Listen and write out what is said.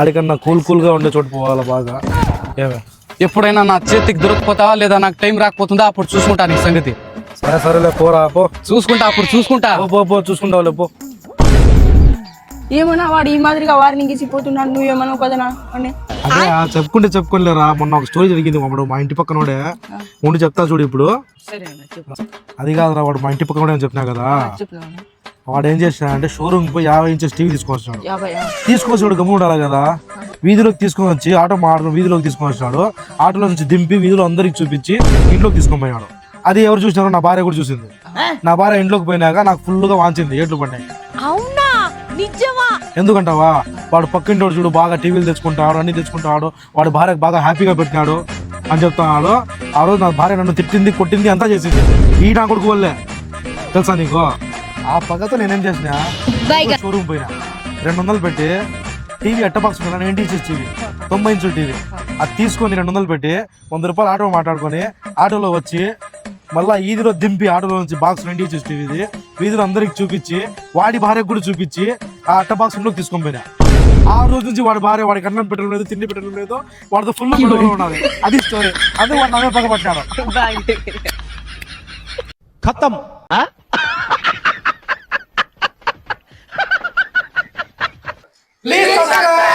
ఆడికన్నా cool గా ఉండే చోటు పోవాలా బాగా. ఏమే ఎప్పుడైనా నా చేతికి దొరికిపోతావా లేదా నాకు టైం రాకపోతుందా అప్పుడు చూసుకుంటా నీ సంగతి. సరేలే పోరా పో. చూసుకుంటా అప్పుడు చూసుకుంటా. పో చూసుకుంటావులే పో. ఏమన్నా వాడు ఈ మాదిరిగా వార్నింగ్ ఇచ్చి పోతున్నాడు, నువ్వేమన్నా కదనా అని. అదే చెప్పుకోలేరా. మొన్న ఒక స్టోరీ జరిగింది మా ఇంటి పక్కనోడే ఉండి చెప్తా చూడు ఇప్పుడు. అది కాదురా, వాడు మా ఇంటి పక్కనోడే అని చెప్పినా కదా. వాడు ఏం చేసినా అంటే షోరూమ్ పోయి 50 ఇంచెస్ టీవీ తీసుకొచ్చినాడు. తీసుకొచ్చాడు గమ్ము ఉండాలి కదా, వీధిలోకి తీసుకొని వచ్చి ఆటో మాడడం వీధిలోకి తీసుకొని వచ్చినాడు. ఆటోలో నుంచి దింపి వీధిలో అందరికి చూపించి ఇంట్లోకి తీసుకొని పోయినాడు. అది ఎవరు చూసినారో నా భార్య కూడా చూసింది. నా భార్య ఇంట్లోకి పోయినాక నాకు ఫుల్ గా వాంచింది, ఏట్లు పడ్డాయి. ఎందుకంటావా, వాడు పక్కింటి చూడు బాగా టీవీలు తెచ్చుకుంటాడు, అన్ని తెచ్చుకుంటాడు, వాడు భార్యకు బాగా హ్యాపీగా పెట్టినాడు అని చెప్తున్నాడు. ఆ రోజు నా భార్య నన్ను తిట్టింది, కొట్టింది, అంతా చేసింది ఈ నా కొడుకు వల్లే. తెలుసా నీకు? ఆ పగతో నేనేం చేసిన, షోరూమ్ పోయినా 200 పెట్టి టీవీ అట్ట బాక్స్ 90 ఇంచెస్ టీవీ 90 ఇంచుల టీవీ అది తీసుకొని 200 పెట్టి 100 రూపాయలు ఆటో మాట్లాడుకొని ఆటోలో వచ్చి మళ్ళా ఈదిలో దింపి ఆటోలో నుంచి బాక్స్ 90 ఇంచెస్ టీవీది వీధిలో అందరికి చూపించి వాడి భార్యకు కూడా చూపించి ఆ అట్ట బాక్స్ ఇంట్లోకి తీసుకొని పోయినా. ఆ రోజు నుంచి వాడి భార్య వాడికి అన్నం పెట్టడం లేదు, తిండి పెట్టడం లేదు, వాడితో ఫుల్ ఉన్నది. అది స్టోరీ. అదే వాడు నవ్వే పగబట్టాడు. ఖతం. Please subscribe.